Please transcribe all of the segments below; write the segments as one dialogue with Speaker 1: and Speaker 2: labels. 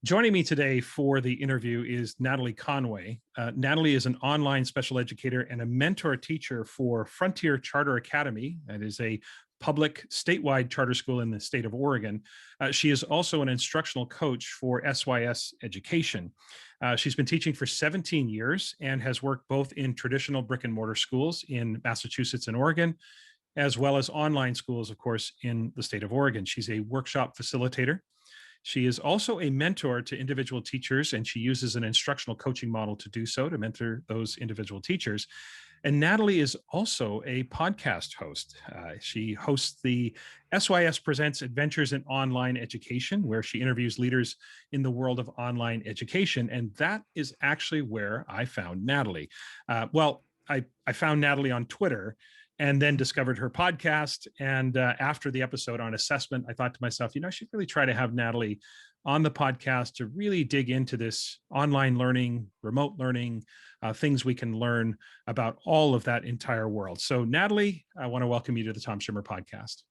Speaker 1: Joining me today for the interview is Natalie Conway. Natalie is an online special educator and a mentor teacher for Frontier Charter Academy. That is a public statewide charter school in the state of Oregon. She is also an instructional coach for SYS Education. She's been teaching for 17 years and has worked both in traditional brick and mortar schools in Massachusetts and Oregon, as well as online schools, of course, in the state of Oregon. She's a workshop facilitator. She is also a mentor to individual teachers, and she uses an instructional coaching model to do so, to mentor those individual teachers. And Natalie is also a podcast host. She hosts the SYS Presents Adventures in Online Education, where she interviews leaders in the world of online education. And that is actually where I found Natalie. I found Natalie on Twitter and then discovered her podcast. And after the episode on assessment, I thought to myself, I should really try to have Natalie on the podcast to really dig into this online learning, remote learning, things we can learn about all of that entire world. So Natalie, I want to welcome you to the Tom Schimmer podcast.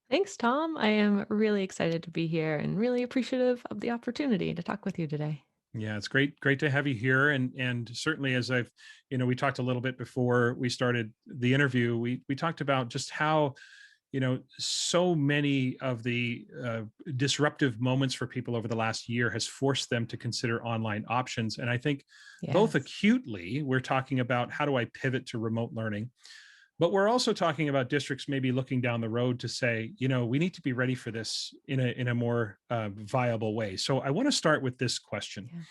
Speaker 2: Thanks, Tom. I am really excited to be here and really appreciative of the opportunity to talk with you today.
Speaker 1: Yeah, it's great to have you here. And certainly as we talked a little bit before we started the interview, we talked about just how, so many of the disruptive moments for people over the last year has forced them to consider online options. And I think both
Speaker 2: Yes.
Speaker 1: acutely, we're talking about how do I pivot to remote learning, but we're also talking about districts maybe looking down the road to say, we need to be ready for this in a more viable way. So I want to start with this question.
Speaker 2: Yeah.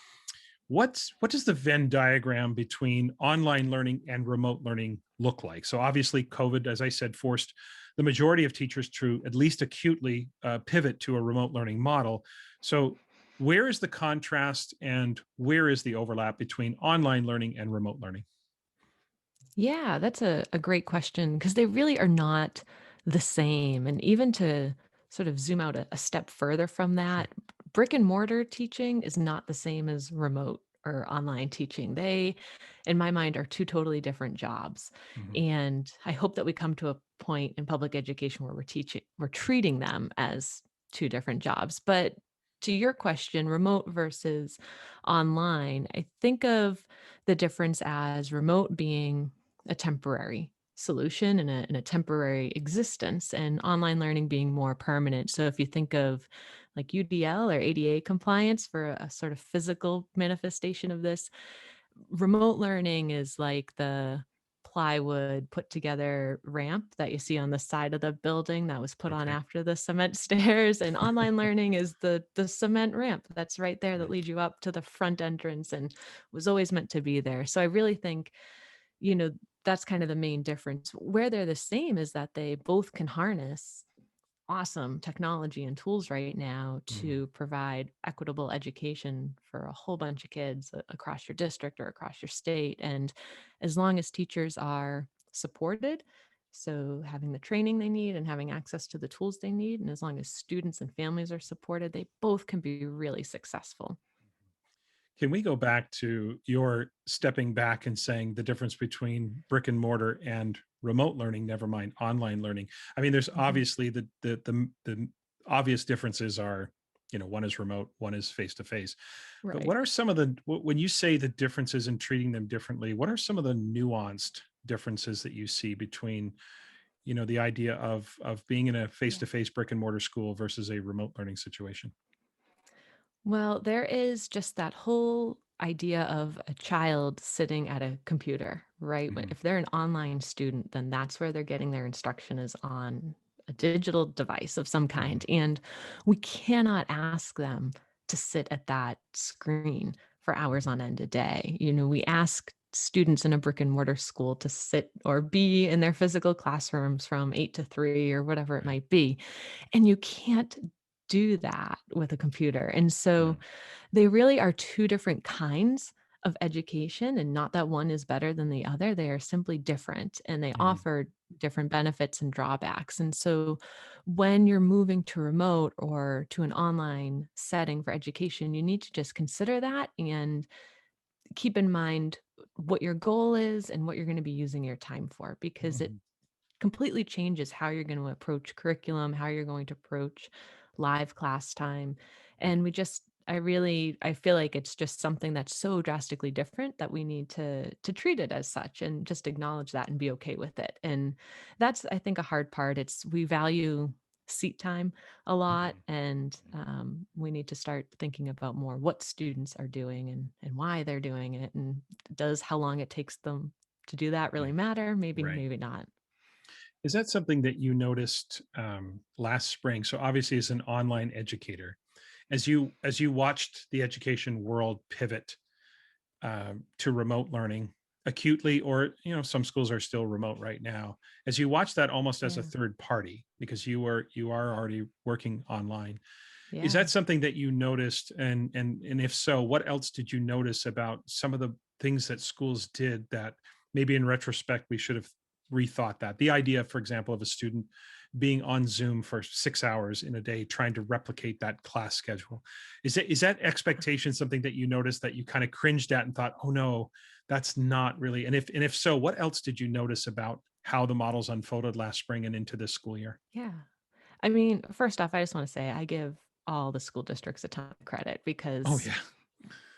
Speaker 1: What does the Venn diagram between online learning and remote learning look like? So obviously COVID, as I said, forced the majority of teachers to at least acutely pivot to a remote learning model. So where is the contrast and where is the overlap between online learning and remote learning?
Speaker 2: Yeah, that's a great question because they really are not the same. And even to sort of zoom out a step further from
Speaker 1: Sure.
Speaker 2: that, brick and mortar teaching is not the same as remote or online teaching. They, in my mind, are two totally different jobs.
Speaker 1: Mhm.
Speaker 2: And I hope that we come to a point in public education where we're treating them as two different jobs. But to your question, remote versus online, I think of the difference as remote being a temporary solution and a temporary existence, and online learning being more permanent. So if you think of like UDL or ADA compliance for a sort of physical manifestation of this, remote learning is like the plywood put together ramp that you see on the side of the building that was put on
Speaker 1: Okay.
Speaker 2: after the cement stairs, and online learning is the cement ramp that's right there that
Speaker 1: Right.
Speaker 2: leads you up to the front entrance and was always meant to be there. So I really think, you know, that's kind of the main difference. Where they're the same is that they both can harness awesome technology and tools right now
Speaker 1: Mhm.
Speaker 2: to provide equitable education for a whole bunch of kids across your district or across your state. And as long as teachers are supported, so having the training they need and having access to the tools they need, and as long as students and families are supported, they both can be really successful.
Speaker 1: Can we go back to your stepping back and saying the difference between brick and mortar and remote learning, never mind online learning? I mean, there's
Speaker 2: Mhm.
Speaker 1: obviously the obvious differences are, one is remote, one is face to face. But
Speaker 2: Right.
Speaker 1: what are some of when you say the differences in treating them differently, what are some of the nuanced differences that you see between, the idea of being in a face
Speaker 2: Yeah.
Speaker 1: to face brick and mortar school versus a remote learning situation?
Speaker 2: Well, there is just that whole idea of a child sitting at a computer, right?
Speaker 1: Mhm.
Speaker 2: If they're an online student, then that's where they're getting their instruction is on a digital device of some
Speaker 1: Mhm.
Speaker 2: kind. And we cannot ask them to sit at that screen for hours on end a day. You know, we ask students in a brick and mortar school to sit or be in their physical classrooms from 8 to 3 or whatever it
Speaker 1: Right.
Speaker 2: might be. And you can't do that with a computer. And so
Speaker 1: Mm.
Speaker 2: they really are two different kinds of education, and not that one is better than the other. They are simply different and they
Speaker 1: Mhm.
Speaker 2: offer different benefits and drawbacks. And so when you're moving to remote or to an online setting for education, you need to just consider that and keep in mind what your goal is and what you're going to be using your time for, because it
Speaker 1: Mhm.
Speaker 2: completely changes how you're going to approach curriculum, how you're going to approach live class time. And we just I feel like it's just something that's so drastically different that we need to treat it as such and just acknowledge that and be okay with it. And that's, I think, a hard part. It's we value seat time a lot,
Speaker 1: Mhm.
Speaker 2: and we need to start thinking about more what students are doing and why they're doing it, and does how long it takes them to do that really
Speaker 1: Mm,
Speaker 2: matter? Maybe,
Speaker 1: right.
Speaker 2: maybe not.
Speaker 1: Is that something that you noticed last spring? So obviously, as an online educator, as you watched the education world pivot to remote learning acutely, or some schools are still remote right now. As you watch that almost as a
Speaker 2: Yeah.
Speaker 1: third party, because you are already working online, is
Speaker 2: Yeah.
Speaker 1: that something that you noticed? And if so, what else did you notice about some of the things that schools did that maybe in retrospect we should have rethought? That the idea, for example, of a student being on Zoom for 6 hours in a day trying to replicate that class schedule, is that expectation something that you noticed that you kind of cringed at and thought, oh no, that's not really? And if so, what else did you notice about how the models unfolded last spring and into this school year?
Speaker 2: Yeah. I mean, first off, I just want to say I give all the school districts a ton of credit
Speaker 1: Oh
Speaker 2: because
Speaker 1: yeah.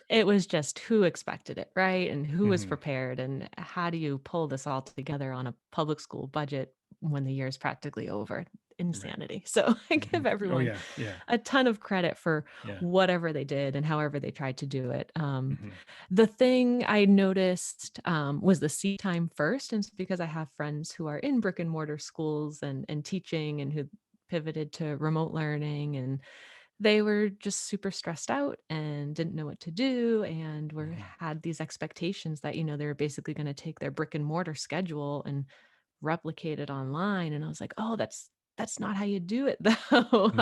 Speaker 2: it was just who expected it, right? And who was
Speaker 1: Hmm.
Speaker 2: prepared, and how do you pull this all together on a public school budget when the year is practically over?
Speaker 1: Right.
Speaker 2: Insanity. So I
Speaker 1: Hmm.
Speaker 2: give
Speaker 1: Oh
Speaker 2: everyone
Speaker 1: yeah, yeah,
Speaker 2: a ton of credit for
Speaker 1: yeah.
Speaker 2: whatever they did and however they tried to do it.
Speaker 1: Hmm.
Speaker 2: The thing I noticed was the seat time first, and it's because I have friends who are in brick and mortar schools and teaching, and who pivoted to remote learning, and they were just super stressed out and didn't know what to do, and were
Speaker 1: Hmm.
Speaker 2: had these expectations that they were basically going to take their brick and mortar schedule and replicate it online. And I was like, oh, that's not how you do it though.
Speaker 1: Hmm.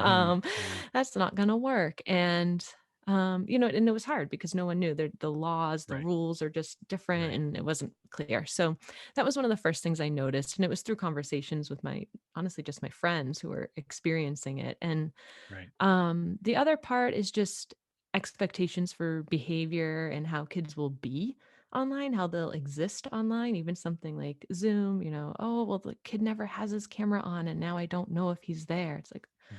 Speaker 1: Hmm.
Speaker 2: That's not going to work. And and it was hard because no one knew. The laws, the
Speaker 1: Right.
Speaker 2: rules are just different,
Speaker 1: Right.
Speaker 2: and it wasn't clear. So that was one of the first things I noticed, and it was through conversations with my honestly just my friends who were experiencing it. And
Speaker 1: Right.
Speaker 2: the other part is just expectations for behavior and how kids will be online, how they'll exist online, even something like Zoom, oh, well, the kid never has his camera on and now I don't know if he's there. It's like,
Speaker 1: Hmm.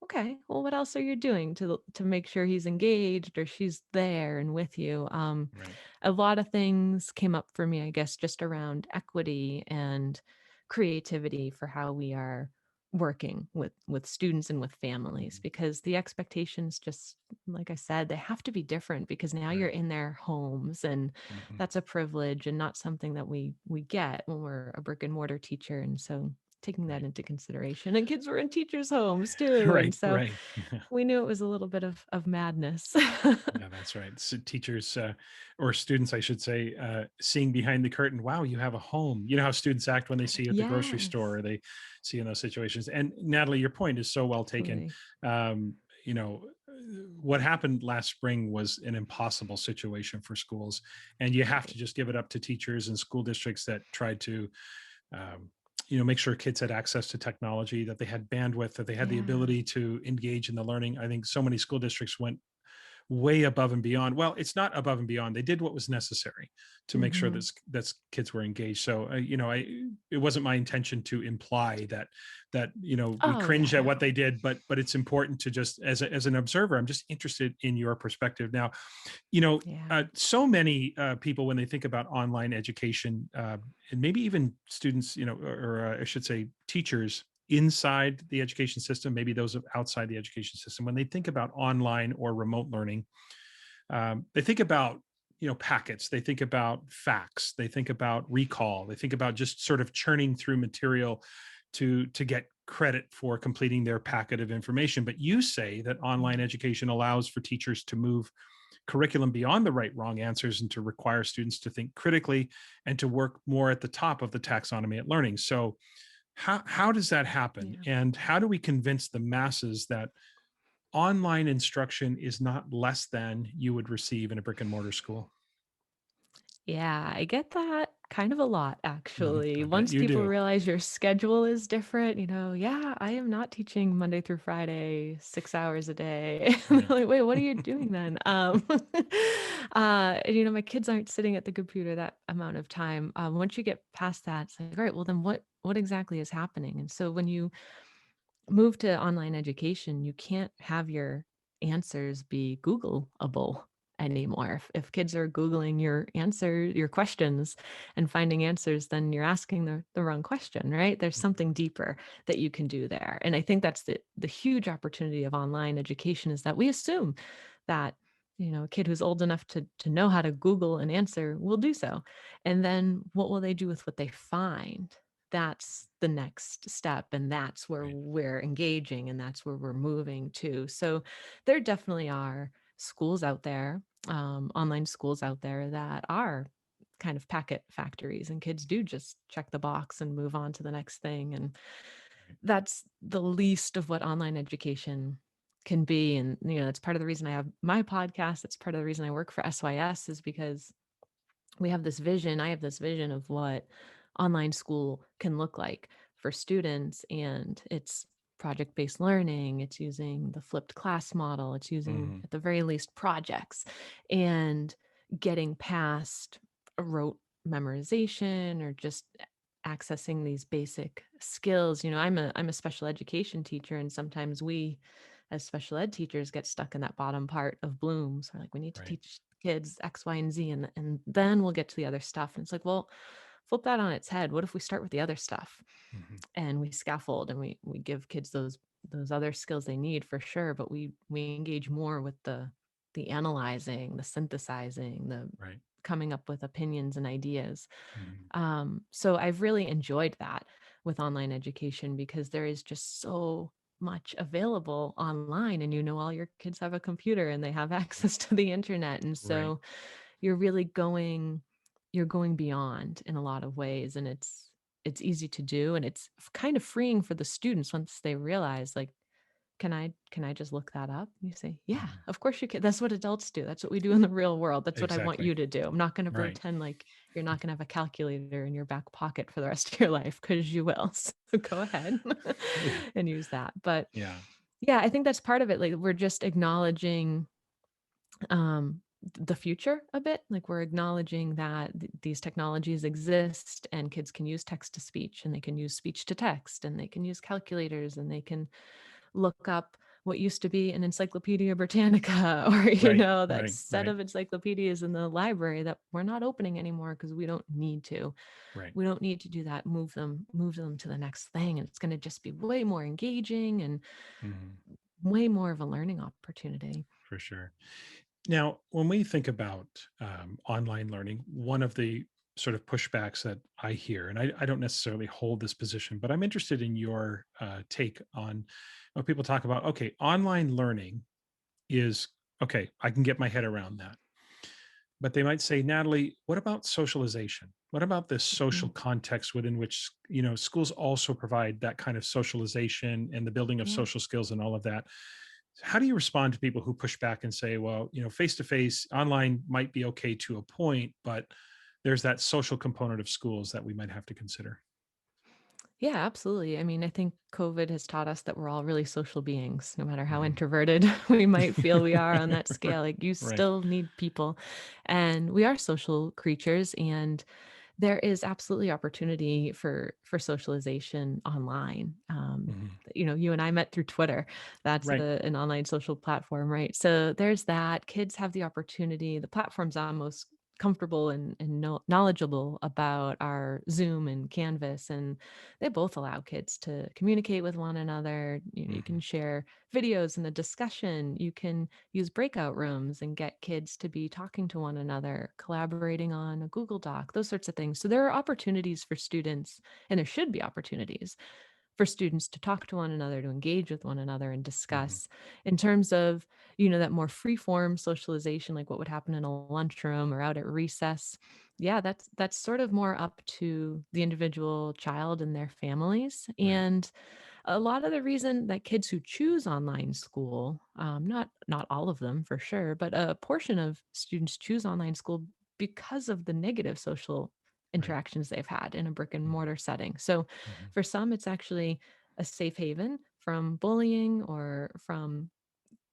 Speaker 2: okay, well, what else are you doing to make sure he's engaged or she's there and with you?
Speaker 1: Right.
Speaker 2: A lot of things came up for me, I guess, just around equity and creativity for how we are working with students and with families,
Speaker 1: Hmm.
Speaker 2: because the expectations, just like I said, they have to be different because now you're
Speaker 1: Right.
Speaker 2: in their homes, and
Speaker 1: Hmm.
Speaker 2: that's a privilege and not something that we get when we're a brick and mortar teacher. And so taking that
Speaker 1: Right.
Speaker 2: into consideration, and kids were in teachers' homes too, and
Speaker 1: Right.
Speaker 2: so
Speaker 1: Right.
Speaker 2: we knew it was a little bit of madness.
Speaker 1: Yeah, that's right. So teachers, or students, I should say, seeing behind the curtain. Wow, you have a home. You know how students act when they see you at the grocery store,
Speaker 2: Yes,
Speaker 1: or they see you in those situations. And Natalie, your point is so well taken.
Speaker 2: absolutely.
Speaker 1: Um, you know, what happened last spring was an impossible situation for schools, and you have
Speaker 2: Right.
Speaker 1: to just give it up to teachers and school districts that tried to um, make sure kids had access to technology, that they had bandwidth, that they had the
Speaker 2: Yeah.
Speaker 1: ability to engage in the learning. I think so many school districts went way above and beyond. Well, it's not above and beyond. They did what was necessary to make sure that
Speaker 2: Mhm.
Speaker 1: kids were engaged. So, it wasn't my intention to imply that we
Speaker 2: Oh, yeah,
Speaker 1: cringe at what
Speaker 2: no.
Speaker 1: they did, but it's important to just as an observer. I'm just interested in your perspective now.
Speaker 2: Yeah.
Speaker 1: So many people, when they think about online education, and maybe even students, or I should say teachers inside the education system, maybe those outside the education system, when they think about online or remote learning, they think about packets, they think about facts, they think about recall, they think about just sort of churning through material to get credit for completing their packet of information. But you say that online
Speaker 2: Yeah.
Speaker 1: education allows for teachers to move curriculum beyond the right wrong answers and to require students to think critically and to work more at the top of the taxonomy at learning. So how does that happen,
Speaker 2: Yeah.
Speaker 1: and how do we convince the masses that online instruction is not less than you would receive in a brick and mortar school?
Speaker 2: Yeah, I get that kind of a lot,
Speaker 1: Mhm.
Speaker 2: actually.
Speaker 1: I bet
Speaker 2: Once
Speaker 1: you
Speaker 2: people
Speaker 1: do.
Speaker 2: realize your schedule is different, yeah, I am not teaching Monday through Friday, 6 hours a day. And
Speaker 1: Yeah.
Speaker 2: they're like, wait, what are you doing then? And, my kids aren't sitting at the computer that amount of time. Once you get past that, it's like, all right, well, then what exactly is happening? And so when you move to online education, you can't have your answers be Googleable anymore. If kids are Googling your questions and finding answers, then you're asking the wrong question, right? There's something deeper that you can do there. And I think that's the huge opportunity of online education, is that we assume that, a kid who's old enough to know how to Google an answer will do so. And then what will they do with what they find? That's the next step. And that's where
Speaker 1: Right.
Speaker 2: we're engaging, and that's where we're moving to. So there definitely are schools out there, online schools out there, that are kind of packet factories, and kids do just check the box and move on to the next thing. And
Speaker 1: Right.
Speaker 2: that's the least of what online education can be. And, that's part of the reason I have my podcast. It's part of the reason I work for SYS, is because we have this vision. I have this vision of what online school can look like for students. And it's project-based learning. It's using the flipped class model. It's using,
Speaker 1: Mhm.
Speaker 2: at the very least, projects, and getting past a rote memorization, or just accessing these basic skills. I'm a special education teacher, and sometimes we, as special ed teachers, get stuck in that bottom part of Bloom's. We're like, we need to
Speaker 1: Right.
Speaker 2: teach kids X, Y, and Z, and then we'll get to the other stuff. And it's like, well, flip that on its head. What if we start with the other stuff,
Speaker 1: Mhm.
Speaker 2: and we scaffold, and we give kids those other skills they need, for sure, but we engage more with the analyzing, the synthesizing, the
Speaker 1: Right.
Speaker 2: coming up with opinions and ideas.
Speaker 1: Mhm.
Speaker 2: So I've really enjoyed that with online education, because there is just so much available online, and all your kids have a computer and they have access to the internet. And
Speaker 1: Right.
Speaker 2: so you're really going beyond in a lot of ways, and it's easy to do, and it's kind of freeing for the students once they realize, like, can I just look that up? You say, yeah,
Speaker 1: Mhm.
Speaker 2: of course you can. That's what adults do. That's what we do in the real world. That's what I want
Speaker 1: Exactly.
Speaker 2: you to do. I'm not going to
Speaker 1: Right.
Speaker 2: pretend like you're not going to have a calculator in your back pocket for the rest of your life, because you will. So go ahead
Speaker 1: Yeah.
Speaker 2: and use that. But
Speaker 1: Yeah.
Speaker 2: yeah, I think that's part of it. Like, we're just acknowledging the future a bit. Like, we're acknowledging that these technologies exist, and kids can use text to speech, and they can use speech to text, and they can use calculators, and they can look up what used to be an Encyclopedia Britannica, or
Speaker 1: Right.
Speaker 2: that
Speaker 1: Right.
Speaker 2: set
Speaker 1: Right.
Speaker 2: of encyclopedias in the library that we're not opening anymore, because we don't need to.
Speaker 1: Right.
Speaker 2: We don't need to do that. Move them to the next thing, and it's going to just be way more engaging and
Speaker 1: Mhm.
Speaker 2: way more of a learning opportunity.
Speaker 1: For sure. Now, when we think about online learning, one of the sort of pushbacks that I hear, and I don't necessarily hold this position, but I'm interested in your take on when people talk about, okay, online learning is okay, I can get my head around that. But they might say, Natalie, what about socialization? What about this social
Speaker 2: Mhm.
Speaker 1: context within which, schools also provide that kind of socialization and the building of
Speaker 2: Yeah.
Speaker 1: social skills and all of that? How do you respond to people who push back and say, well, face to face, online might be okay to a point, but there's that social component of schools that we might have to consider?
Speaker 2: Yeah, absolutely. I mean, I think COVID has taught us that we're all really social beings, no matter how
Speaker 1: Mhm.
Speaker 2: introverted we might feel we are on that scale. Like, you
Speaker 1: Right.
Speaker 2: still need people, and we are social creatures. And there is absolutely opportunity for socialization online.
Speaker 1: Mhm.
Speaker 2: You and I met through Twitter. That's
Speaker 1: Right.
Speaker 2: an online social platform, right? So there's that. Kids have the opportunity. The platforms I'm most comfortable and knowledgeable about are Zoom and Canvas, and they both allow kids to communicate with one another. You can
Speaker 1: Mhm.
Speaker 2: share videos in a discussion. You can use breakout rooms and get kids to be talking to one another, collaborating on a Google Doc, those sorts of things. So there are opportunities for students, and there should be opportunities for students to talk to one another, to engage with one another and
Speaker 1: Mhm.
Speaker 2: discuss. In terms of, that more free form socialization, like what would happen in a lunchroom or out at recess. Yeah, that's sort of more up to the individual child and their families.
Speaker 1: Right.
Speaker 2: And a lot of the reason that kids who choose online school, not all of them for sure, but a portion of students choose online school because of the negative social
Speaker 1: Right.
Speaker 2: interactions they've had in a brick and
Speaker 1: Mhm.
Speaker 2: mortar setting. So
Speaker 1: Mhm.
Speaker 2: for some, it's actually a safe haven from bullying or from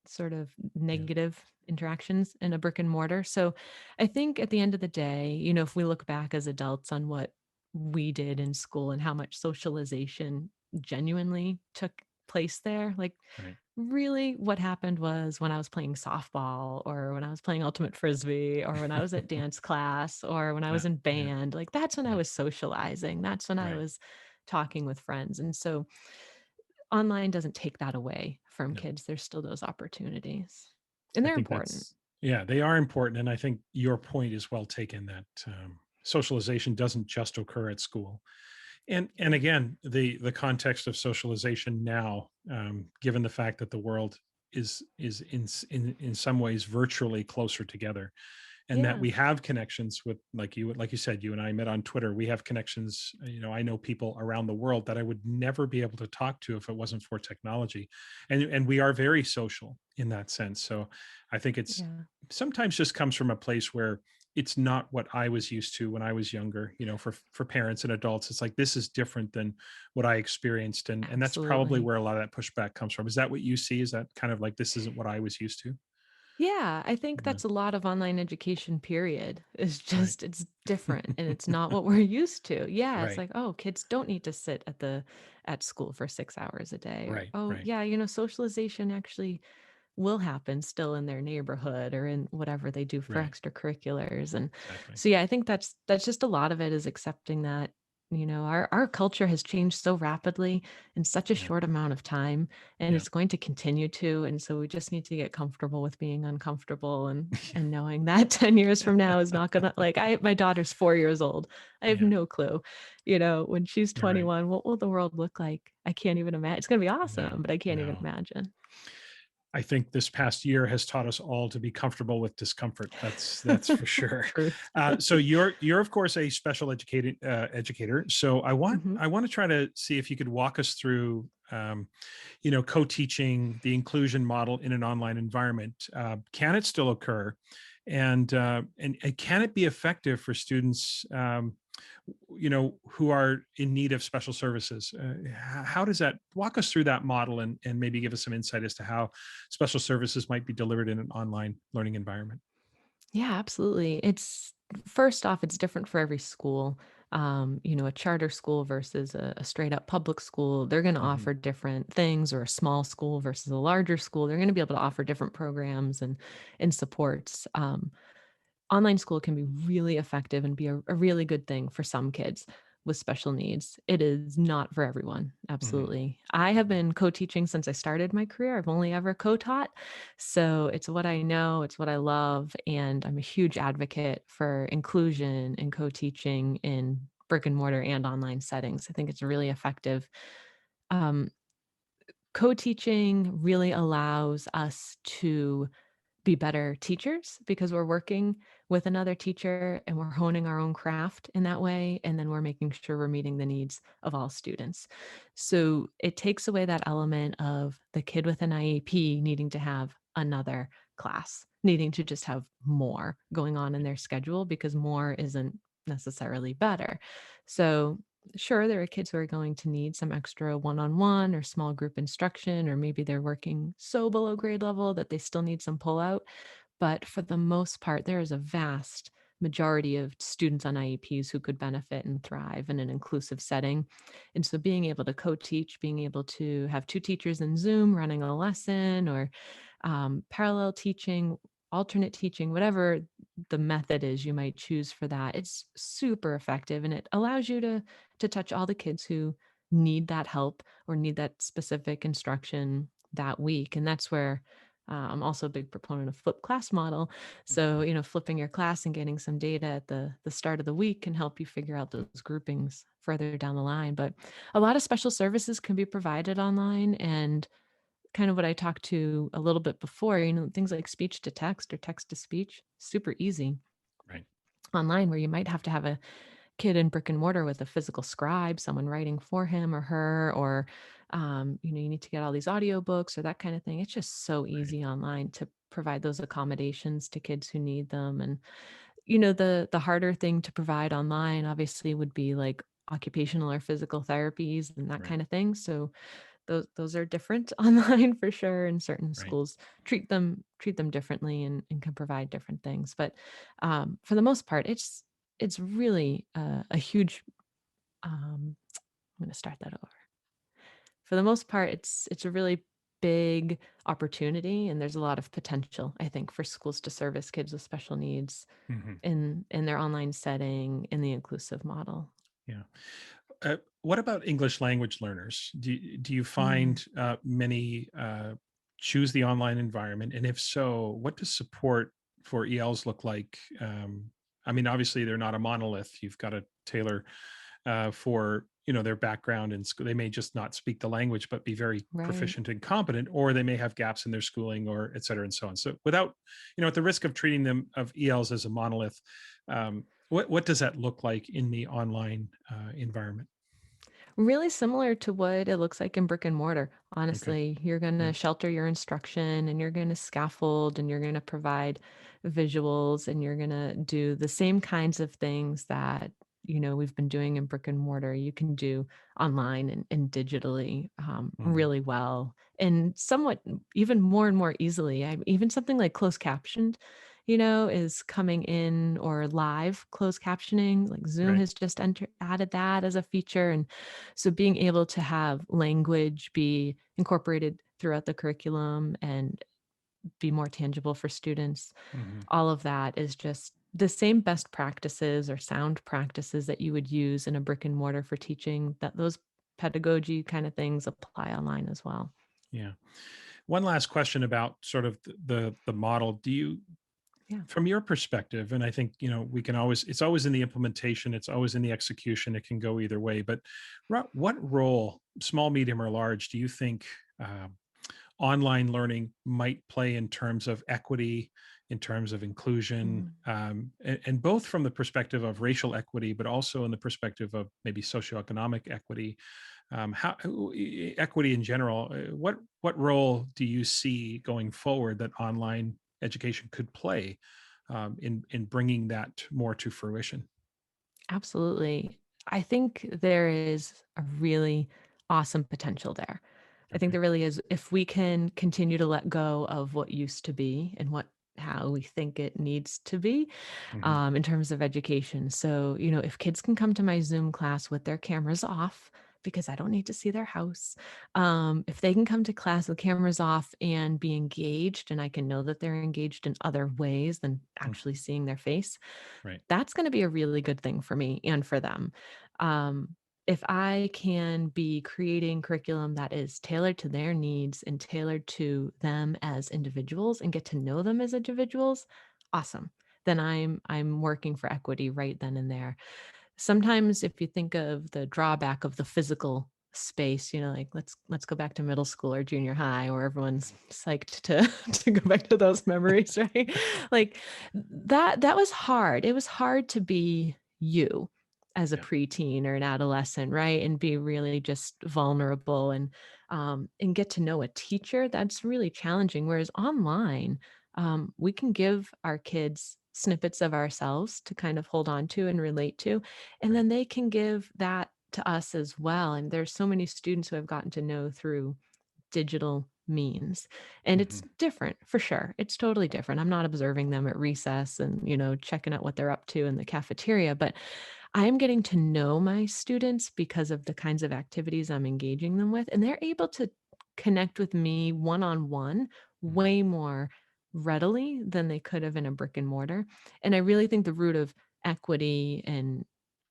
Speaker 2: sort of
Speaker 1: Yeah.
Speaker 2: negative interactions in a brick and mortar. So I think at the end of the day, if we look back as adults on what we did in school and how much socialization genuinely took place there. Like,
Speaker 1: Right.
Speaker 2: really, what happened was when I was playing softball, or when I was playing ultimate frisbee, or when I was at dance class, or when I
Speaker 1: Yeah.
Speaker 2: was in
Speaker 1: Yeah.
Speaker 2: band, like that's when I
Speaker 1: Yeah.
Speaker 2: was socializing. That's when I
Speaker 1: Right.
Speaker 2: was talking with friends. And so online doesn't take that away from
Speaker 1: No.
Speaker 2: kids. There's still those opportunities. And
Speaker 1: I
Speaker 2: they're
Speaker 1: think
Speaker 2: important.
Speaker 1: that's, yeah, they are important. And I think your point is well taken that socialization doesn't just occur at school. And again, the context of socialization now, given the fact that the world is in some ways virtually closer together, and that
Speaker 2: Yeah.
Speaker 1: we have connections with, like you said, you and I met on Twitter. We have connections. I know people around the world that I would never be able to talk to if it wasn't for technology, and we are very social in that sense. So I think it's
Speaker 2: Yeah.
Speaker 1: sometimes just comes from a place where it's not what I was used to when I was younger. For parents and adults, it's like this is different than what I experienced, and that's probably
Speaker 2: Absolutely.
Speaker 1: where a lot of that pushback comes from. Is that what you see? Is that kind of like this isn't what I was used to?
Speaker 2: Yeah, I think
Speaker 1: Yeah.
Speaker 2: that's a lot of online education, period. It's
Speaker 1: Right.
Speaker 2: just it's different and it's not what we're used to. Yeah, it's
Speaker 1: Right.
Speaker 2: like, oh, kids don't need to sit at school for 6 hours a day. Or,
Speaker 1: Right.
Speaker 2: oh,
Speaker 1: Right.
Speaker 2: yeah, socialization actually will happen still in their neighborhood or in whatever they do for
Speaker 1: Right.
Speaker 2: extracurriculars. And
Speaker 1: Exactly.
Speaker 2: so yeah, I think that's just a lot of it, is accepting that, our culture has changed so rapidly in such a
Speaker 1: Yeah.
Speaker 2: short amount of time, and
Speaker 1: Yeah.
Speaker 2: it's going to continue to. And so we just need to get comfortable with being uncomfortable, and knowing that 10 years from now is not gonna, like, my daughter's 4 years old. I have
Speaker 1: Yeah.
Speaker 2: no clue. When she's
Speaker 1: You're right.
Speaker 2: 21, what will the world look like? I can't even imagine. It's gonna be awesome,
Speaker 1: No.
Speaker 2: but I can't even
Speaker 1: No.
Speaker 2: imagine.
Speaker 1: I think this past year has taught us all to be comfortable with discomfort. That's for sure.
Speaker 2: Truth.
Speaker 1: So you're of course a special educated educator. So I want
Speaker 2: Mhm.
Speaker 1: I want to try to see if you could walk us through co-teaching, the inclusion model in an online environment. Can it still occur, and can it be effective for students? Who are in need of special services. How does that walk us through that model, and maybe give us some insight as to how special services might be delivered in an online learning environment?
Speaker 2: Yeah, absolutely. It's First off, it's different for every school. A charter school versus a straight up public school, they're going to
Speaker 1: Hmm.
Speaker 2: offer different things, or a small school versus a larger school. They're going to be able to offer different programs and supports. Online school can be really effective and be a really good thing for some kids with special needs. It is not for everyone.
Speaker 1: Hmm.
Speaker 2: Absolutely. I have been co-teaching since I started my career. I've only ever co-taught. So it's what I know, it's what I love. And I'm a huge advocate for inclusion and co-teaching in brick and mortar and online settings. I think it's really effective. Um, Co-teaching really allows us to be better teachers, because we're working with another teacher and we're honing our own craft in that way. And then we're making sure we're meeting the needs of all students. So it takes away that element of the kid with an IEP needing to have another class, needing to just have more going on in their schedule, because more isn't necessarily better. So sure, there are kids who are going to need some extra one-on-one or small group instruction, or maybe they're working so below grade level that they still need some pullout. But for the most part, there is a vast majority of students on IEPs who could benefit and thrive in an inclusive setting. And so being able to co-teach, being able to have two teachers in Zoom running a lesson, or parallel teaching, alternate teaching, whatever the method is you might choose for that, it's super effective, and it allows you to touch all the kids who need that help or need that specific instruction that week. And that's where I'm also a big proponent of flipped class model. So,
Speaker 1: Hmm.
Speaker 2: flipping your class and getting some data at the start of the week can help you figure out those groupings further down the line. But a lot of special services can be provided online, and kind of what I talked to a little bit before, things like speech to text or text to speech, super easy
Speaker 1: Right.
Speaker 2: online, where you might have to have a kid in brick and mortar with a physical scribe, someone writing for him or her, or you need to get all these audiobooks or that kind of thing. It's just so
Speaker 1: Right.
Speaker 2: easy online to provide those accommodations to kids who need them. And the harder thing to provide online obviously would be like occupational or physical therapies and that
Speaker 1: Right.
Speaker 2: kind of thing. So those are different online for sure, and certain
Speaker 1: Right.
Speaker 2: schools treat them differently, and can provide different things. But for the most part, it's really a huge I'm going to start that over. for the most part, it's a really big opportunity, and there's a lot of potential, I think, for schools to service kids with special needs
Speaker 1: Mhm.
Speaker 2: in their online setting in the inclusive model.
Speaker 1: Yeah. What about English language learners? Do you
Speaker 2: Mm.
Speaker 1: find many choose the online environment? And if so, what does support for ELs look like? I mean, obviously, they're not a monolith. You've got to tailor for their background in school. They may just not speak the language, but be very
Speaker 2: Right.
Speaker 1: proficient and competent, or they may have gaps in their schooling, or et cetera, and so on. So, without at the risk of treating them of ELs as a monolith, what does that look like in the online environment?
Speaker 2: Really similar to what it looks like in brick and mortar.
Speaker 1: Okay.
Speaker 2: Honestly, you're going
Speaker 1: Yeah.
Speaker 2: to shelter your instruction and you're going to scaffold and you're going to provide visuals and you're going to do the same kinds of things that, we've been doing in brick and mortar. You can do online and digitally
Speaker 1: Mhm.
Speaker 2: really well and somewhat even more and more easily. Even something like closed captioned, is coming in or live closed captioning. Like Zoom
Speaker 1: Right.
Speaker 2: has just added that as a feature. And so being able to have language be incorporated throughout the curriculum and be more tangible for students,
Speaker 1: Mhm.
Speaker 2: all of that is just the same best practices or sound practices that you would use in a brick and mortar for teaching, that those pedagogy kind of things apply online as well.
Speaker 1: Yeah. One last question about sort of the model. Do you,
Speaker 2: Yeah.
Speaker 1: from your perspective, and I think we can always, it's always in the implementation, it's always in the execution, it can go either way, but what role, small, medium, or large, do you think online learning might play in terms of equity, in terms of inclusion,
Speaker 2: Mm.
Speaker 1: and both from the perspective of racial equity, but also in the perspective of maybe socioeconomic equity, how equity in general. What role do you see going forward that online education could play in bringing that more to fruition?
Speaker 2: Absolutely. I think there is a really awesome potential there. I think
Speaker 1: Okay.
Speaker 2: there really is. If we can continue to let go of what used to be and how we think it needs to be
Speaker 1: Hmm.
Speaker 2: in terms of education. So, if kids can come to my Zoom class with their cameras off, because I don't need to see their house, if they can come to class with cameras off and be engaged, and I can know that they're engaged in other ways than actually seeing their face,
Speaker 1: Right.
Speaker 2: that's going to be a really good thing for me and for them. Um, if I can be creating curriculum that is tailored to their needs and tailored to them as individuals and get to know them as individuals, awesome. Then I'm working for equity right then and there. Sometimes if you think of the drawback of the physical space, like let's go back to middle school or junior high where everyone's psyched to to go back to those memories, right? Like that was hard. It was hard to be you as a
Speaker 1: Yeah.
Speaker 2: preteen or an adolescent, right? And be really just vulnerable and get to know a teacher. That's really challenging. Whereas online, we can give our kids snippets of ourselves to kind of hold on to and relate to, and
Speaker 1: Right.
Speaker 2: then they can give that to us as well. And there's so many students who have gotten to know through digital means. And it's
Speaker 1: Hmm.
Speaker 2: different for sure. It's totally different. I'm not observing them at recess and, checking out what they're up to in the cafeteria, but I'm getting to know my students because of the kinds of activities I'm engaging them with. And they're able to connect with me one on one
Speaker 1: Hmm.
Speaker 2: way more readily than they could have in a brick and mortar. And I really think the root of equity and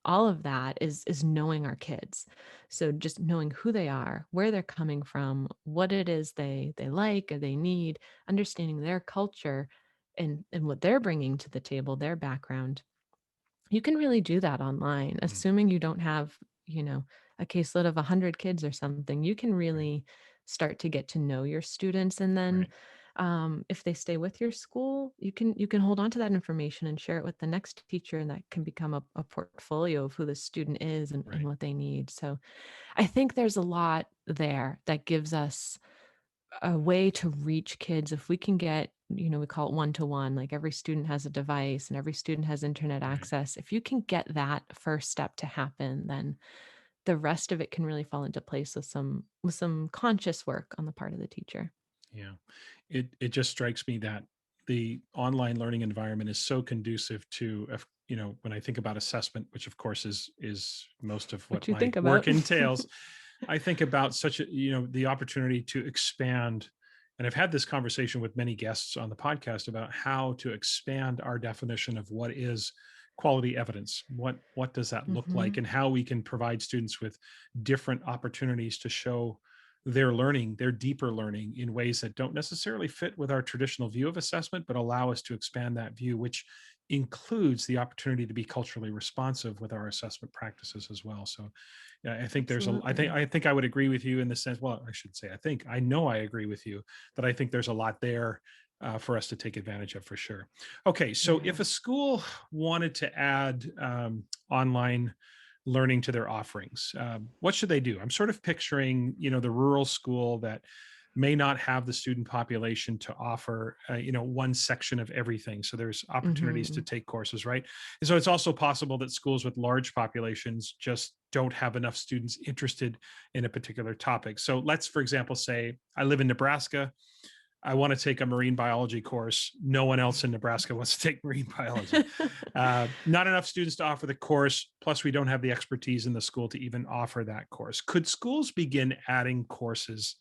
Speaker 2: all of that is knowing our kids. So just knowing who they are, where they're coming from, what it is they like or they need, understanding their culture and what they're bringing to the table, their background. You can really do that online, assuming you don't have, you know, a caseload of 100 kids or something. You can
Speaker 1: Right.
Speaker 2: really start to get to know your students, and then
Speaker 1: Right.
Speaker 2: if they stay with your school, you can hold on to that information and share it with the next teacher, and that can become a portfolio of who the student is and
Speaker 1: Right.
Speaker 2: what they need. So I think there's a lot there that gives us a way to reach kids. If we can get, we call it one to one, like every student has a device and every student has internet
Speaker 1: Right.
Speaker 2: access. If you can get that first step to happen, then the rest of it can really fall into place with some conscious work on the part of the teacher.
Speaker 1: Yeah. It just strikes me that the online learning environment is so conducive to, when I think about assessment, which of course is most of
Speaker 2: What
Speaker 1: what
Speaker 2: you
Speaker 1: my
Speaker 2: think
Speaker 1: work
Speaker 2: about?
Speaker 1: entails. I think about such a, the opportunity to expand. And I've had this conversation with many guests on the podcast about how to expand our definition of what is quality evidence. What does that look like,
Speaker 2: Mhm.
Speaker 1: and how we can provide students with different opportunities to show their learning, their deeper learning, in ways that don't necessarily fit with our traditional view of assessment, but allow us to expand that view, which includes the opportunity to be culturally responsive with our assessment practices as well. So yeah, I think there's a,
Speaker 2: Absolutely.
Speaker 1: I think I would agree with you in the sense, well, I should say, I know I agree with you that I think there's a lot there for us to take advantage of for sure. Okay. So
Speaker 2: Yeah.
Speaker 1: if a school wanted to add online learning to their offerings, what should they do? I'm sort of picturing, the rural school that may not have the student population to offer, one section of everything. So there's opportunities to
Speaker 2: Mhm.
Speaker 1: take courses, right? And so it's also possible that schools with large populations just don't have enough students interested in a particular topic. So let's, for example, say I live in Nebraska. I want to take a marine biology course. No one else in Nebraska wants to take marine biology. Not enough students to offer the course. Plus, we don't have the expertise in the school to even offer that course. Could schools begin adding courses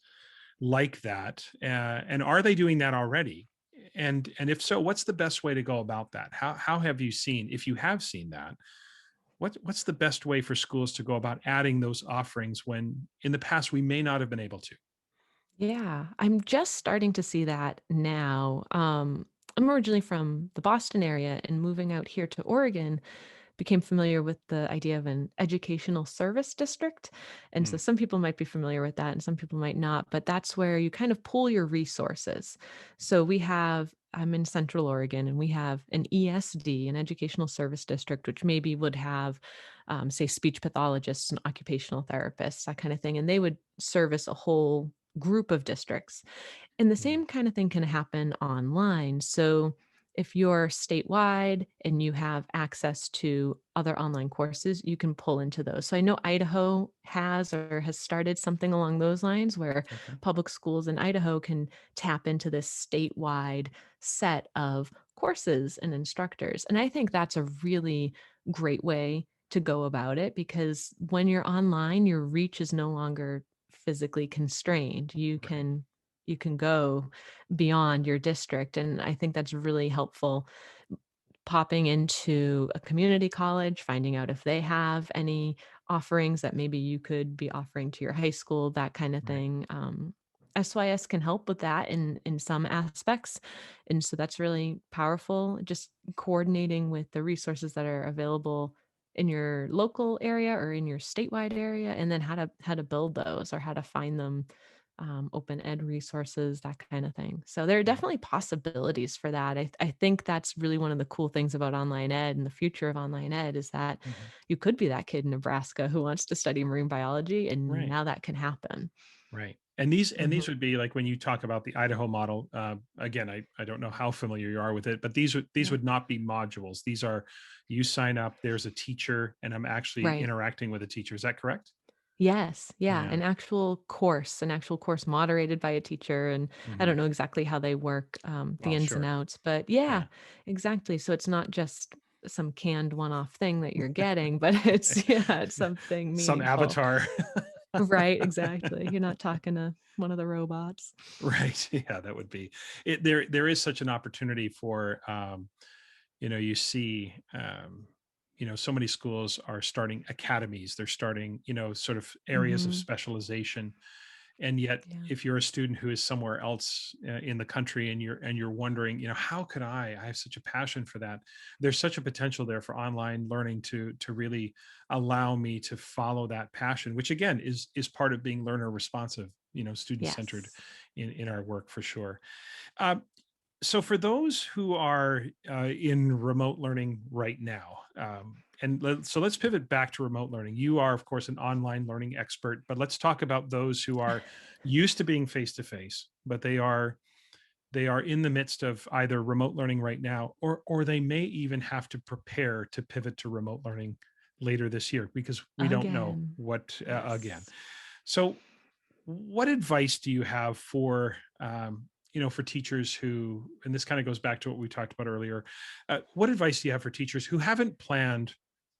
Speaker 1: like that? And are they doing that already? And if so, what's the best way to go about that? How have you seen, if you have seen that, what's the best way for schools to go about adding those offerings when in the past we may not have been able to?
Speaker 2: Yeah, I'm just starting to see that now. I'm originally from the Boston area, and moving out here to Oregon, became familiar with the idea of an educational service district. And
Speaker 1: Hmm.
Speaker 2: so some people might be familiar with that and some people might not, but that's where you kind of pool your resources. So I'm in Central Oregon, and we have an ESD, an educational service district, which maybe would have, say, speech pathologists and occupational therapists, that kind of thing. And they would service a whole group of districts. And the
Speaker 1: Hmm.
Speaker 2: same kind of thing can happen online. So if you're statewide and you have access to other online courses, you can pull into those. So I know Idaho has started something along those lines where
Speaker 1: Okay.
Speaker 2: public schools in Idaho can tap into this statewide set of courses and instructors. And I think that's a really great way to go about it, because when you're online, your reach is no longer physically constrained.
Speaker 1: Right.
Speaker 2: You can go beyond your district, and I think that's really helpful. Popping into a community college, finding out if they have any offerings that maybe you could be offering to your high school, that kind of
Speaker 1: Right.
Speaker 2: thing. SYS can help with that in some aspects, and so that's really powerful. Just coordinating with the resources that are available in your local area or in your statewide area, and then how to build those or how to find them, open ed resources, that kind of thing. So there are
Speaker 1: Right.
Speaker 2: definitely possibilities for that. I think that's really one of the cool things about online ed and the future of online ed is that
Speaker 1: Mhm.
Speaker 2: you could be that kid in Nebraska who wants to study marine biology, and
Speaker 1: Right.
Speaker 2: now that can happen.
Speaker 1: Right. And these
Speaker 2: Mhm.
Speaker 1: would be like when you talk about the Idaho model. Again, I don't know how familiar you are with it, but these
Speaker 2: Yeah.
Speaker 1: would not be modules. These are, you sign up. There's a teacher, and I'm actually
Speaker 2: Right.
Speaker 1: interacting with a teacher. Is that correct?
Speaker 2: Yes. Yeah.
Speaker 1: Yeah.
Speaker 2: An actual course moderated by a teacher. And I
Speaker 1: Hmm.
Speaker 2: don't know exactly how they work, the
Speaker 1: Well,
Speaker 2: ins and
Speaker 1: sure.
Speaker 2: outs, but yeah,
Speaker 1: Yeah.
Speaker 2: exactly. So it's not just some canned one off thing that you're getting, but it's, yeah, it's something
Speaker 1: Some
Speaker 2: meaningful.
Speaker 1: avatar.
Speaker 2: Right. Exactly. You're not talking to one of the robots.
Speaker 1: Right. Yeah, that would be it. There is such an opportunity for, you see, so many schools are starting academies. They're starting, sort of areas of
Speaker 2: Hmm.
Speaker 1: specialization. And yet,
Speaker 2: Yeah.
Speaker 1: if you're a student who is somewhere else in the country, and you're wondering, how could I have such a passion for that? There's such a potential there for online learning to really allow me to follow that passion, which again is part of being learner responsive, student centered
Speaker 2: Yes.
Speaker 1: in our work for sure. Um, so for those who are in remote learning right now, so let's pivot back to remote learning. You are, of course, an online learning expert, but let's talk about those who are used to being face to face, but they are in the midst of either remote learning right now, or they may even have to prepare to pivot to remote learning later this year because we don't know
Speaker 2: Again.
Speaker 1: what again.
Speaker 2: Yes.
Speaker 1: So what advice do you have for for teachers who, and this kind of goes back to what we talked about earlier, what advice do you have for teachers who haven't planned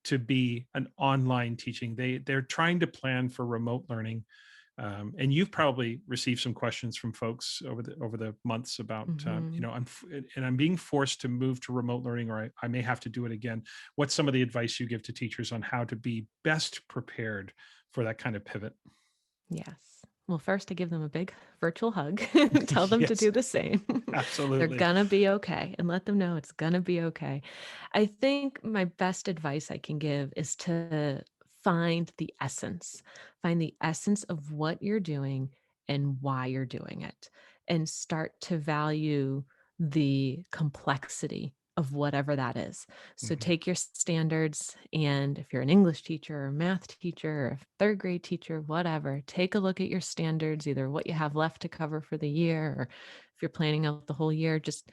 Speaker 1: to be an online teaching. They're trying to plan for remote learning. And you've probably received some questions from folks over the months about,
Speaker 2: Mhm.
Speaker 1: I'm being forced to move to remote learning, or I may have to do it again. What's some of the advice you give to teachers on how to be best prepared for that kind of pivot?
Speaker 2: Yes. Well, first, I give them a big virtual hug and tell them to
Speaker 1: Yes,
Speaker 2: do the same. They're
Speaker 1: absolutely.
Speaker 2: gonna be okay, and let them know it's gonna be okay. I think my best advice I can give is to find the essence of what you're doing and why you're doing it, and start to value the complexity of whatever that is. So
Speaker 1: Mhm.
Speaker 2: take your standards, and if you're an English teacher or math teacher or a third grade teacher, whatever, take a look at your standards, either what you have left to cover for the year, or if you're planning out the whole year, just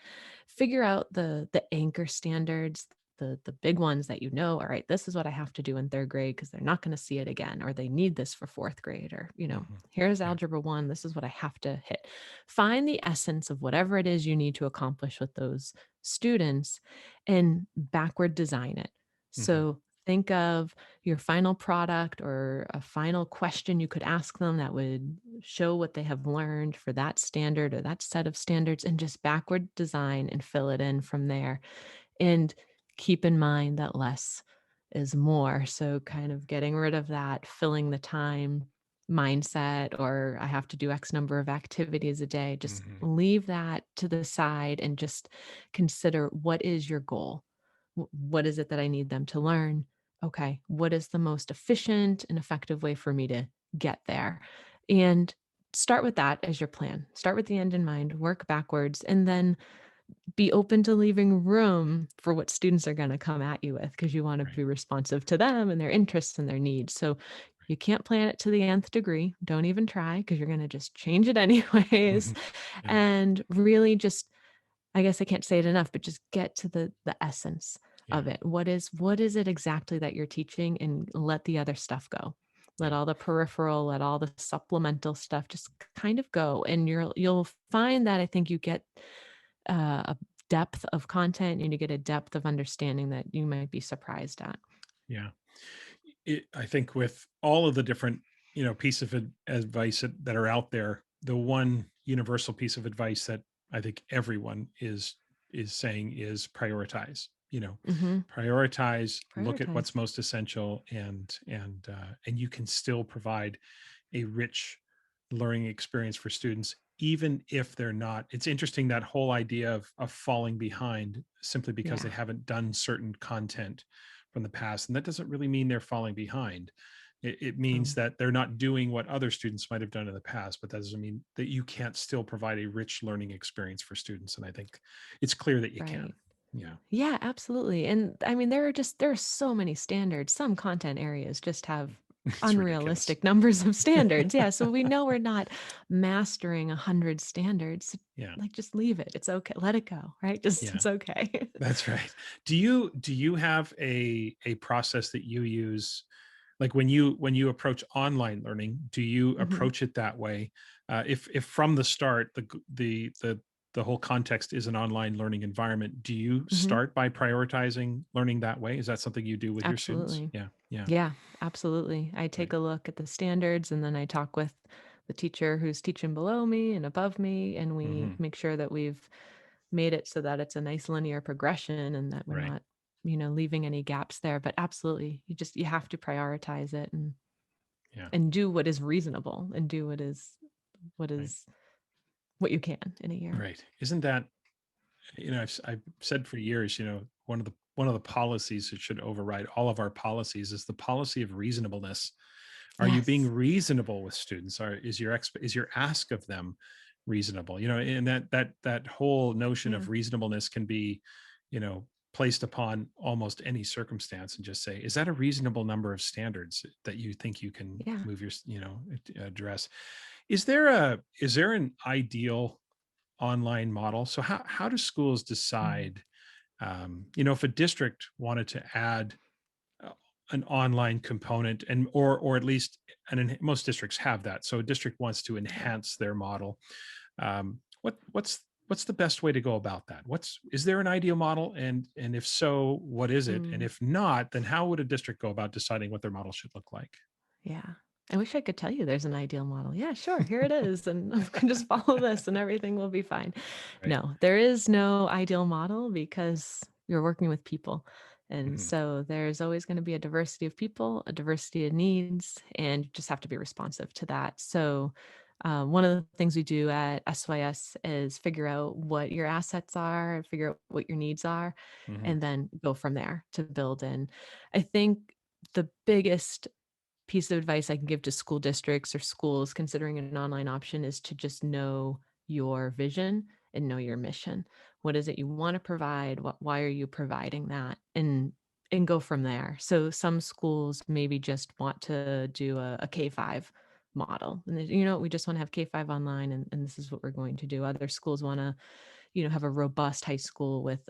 Speaker 2: figure out the anchor standards, the big ones that you know, all right, this is what I have to do in third grade because they're not going to see it again, or they need this for fourth grade, or,
Speaker 1: Mhm.
Speaker 2: here's
Speaker 1: Yeah.
Speaker 2: algebra one, this is what I have to hit. Find the essence of whatever it is you need to accomplish with those students and backward design it.
Speaker 1: Mhm.
Speaker 2: So think of your final product or a final question you could ask them that would show what they have learned for that standard or that set of standards, and just backward design and fill it in from there. And keep in mind that less is more. So, kind of getting rid of that filling the time mindset, or I have to do X number of activities a day. Just
Speaker 1: Mhm.
Speaker 2: leave that to the side and just consider, what is your goal? What is it that I need them to learn? Okay, what is the most efficient and effective way for me to get there? And start with that as your plan. Start with the end in mind, work backwards, and then be open to leaving room for what students are going to come at you with, because you want to
Speaker 1: Right.
Speaker 2: be responsive to them and their interests and their needs. So you can't plan it to the nth degree. Don't even try, because you're going to just change it anyways.
Speaker 1: Mhm. Yeah.
Speaker 2: And really just, I guess I can't say it enough, but just get to the essence
Speaker 1: Yeah.
Speaker 2: of it. What is it exactly that you're teaching, and let the other stuff go. Let
Speaker 1: Yeah.
Speaker 2: all the peripheral, let all the supplemental stuff just kind of go. And you'll find that I think you get a depth of content, and you get a depth of understanding that you might be surprised at.
Speaker 1: Yeah. I think with all of the different, piece of advice that are out there, the one universal piece of advice that I think everyone is saying is prioritize.
Speaker 2: Mhm.
Speaker 1: Prioritize. Look at what's
Speaker 2: Prioritize.
Speaker 1: most essential, and you can still provide a rich learning experience for students, even if they're not. It's interesting, that whole idea of falling behind simply because they
Speaker 2: Yeah.
Speaker 1: haven't done certain content from the past. And that doesn't really mean they're falling behind. It means
Speaker 2: Um,
Speaker 1: that they're not doing what other students might have done in the past, but that doesn't mean that you can't still provide a rich learning experience for students. And I think it's clear that you can.
Speaker 2: right.
Speaker 1: Yeah.
Speaker 2: Yeah, absolutely. And I mean, there are so many standards. Some content areas just have
Speaker 1: It's ridiculous.
Speaker 2: unrealistic numbers of standards. Yeah. So we know we're not mastering 100 standards.
Speaker 1: Yeah.
Speaker 2: Like, just leave it. It's okay. Let it go. Right. Just,
Speaker 1: Yeah.
Speaker 2: it's okay.
Speaker 1: That's right. Do you have a process that you use, like when you approach online learning? Do you
Speaker 2: Mhm.
Speaker 1: approach it that way? If from the start the whole context is an online learning environment, do you
Speaker 2: Mhm.
Speaker 1: start by prioritizing learning that way? Is that something you do with your students?
Speaker 2: Absolutely.
Speaker 1: Yeah. Yeah.
Speaker 2: Yeah, absolutely. I
Speaker 1: Right.
Speaker 2: take a look at the standards, and then I talk with the teacher who's teaching below me and above me, and we
Speaker 1: Hmm.
Speaker 2: make sure that we've made it so that it's a nice linear progression, and that we're
Speaker 1: Right.
Speaker 2: not, leaving any gaps there. But absolutely, you have to prioritize it,
Speaker 1: Yeah.
Speaker 2: and do what is reasonable, and do what
Speaker 1: Right.
Speaker 2: is what you can in a year.
Speaker 1: Right. Isn't that, I've said for years, one of the policies that should override all of our policies is the policy of reasonableness. Are you being
Speaker 2: Yes.
Speaker 1: reasonable with students? Is your ask of them reasonable? And that whole notion
Speaker 2: Yeah.
Speaker 1: of reasonableness can be, placed upon almost any circumstance, and just say, is that a reasonable number of standards that you think you can
Speaker 2: Yeah.
Speaker 1: move address? Is there an ideal online model? So how do schools
Speaker 2: Mm.
Speaker 1: decide, if a district wanted to add uh, an online component, and or at least, most districts have that. So a district wants to
Speaker 2: Yeah.
Speaker 1: enhance their model. What's what's the best way to go about that? Is there an ideal model? And if so, what is it? And
Speaker 2: Mm,
Speaker 1: if not, then how would a district go about deciding what their model should look like?
Speaker 2: yeah. I wish I could tell you there's an ideal model. Yeah, sure. Here it is. And I can just follow this and everything will be fine.
Speaker 1: Right.
Speaker 2: No, there is no ideal model because you're working with people. And
Speaker 1: Hmm.
Speaker 2: so there's always going to be a diversity of people, a diversity of needs, and you just have to be responsive to that. So, one of the things we do at SYS is figure out what your assets are, figure out what your needs are,
Speaker 1: Hmm.
Speaker 2: and then go from there to build in. I think the biggest piece of advice I can give to school districts or schools considering an online option is to just know your vision and know your mission. What is it you want to provide? Why are you providing that? And go from there. So some schools maybe just want to do a K-5 model. And we just want to have K-5 online and this is what we're going to do. Other schools want to, have a robust high school with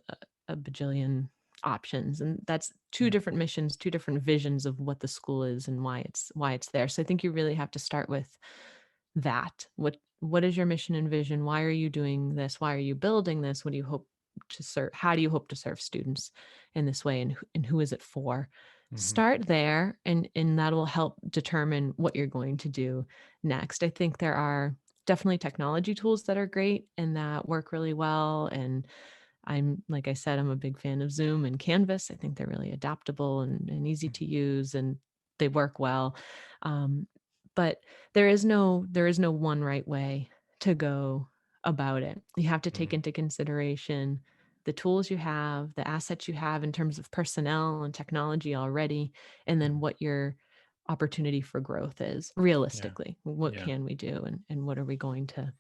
Speaker 2: a bajillion options, and that's two
Speaker 1: Yeah.
Speaker 2: different missions, two different visions of what the school is and why it's there. So I think you really have to start with that. What is your mission and vision? Why are you doing this? Why are you building this? What do you hope to serve? How do you hope to serve students in this way, and who is it for?
Speaker 1: Hmm.
Speaker 2: Start there, and that will help determine what you're going to do next. I think there are definitely technology tools that are great and that work really well. And like I said, I'm a big fan of Zoom and Canvas. I think they're really adaptable and easy to use, and they work well. Um, but there is no one right way to go about it. You have to take
Speaker 1: Hmm.
Speaker 2: into consideration the tools you have, the assets you have in terms of personnel and technology already, and then what your opportunity for growth is
Speaker 1: Yeah.
Speaker 2: realistically. What
Speaker 1: Yeah.
Speaker 2: can we do, and what are we going to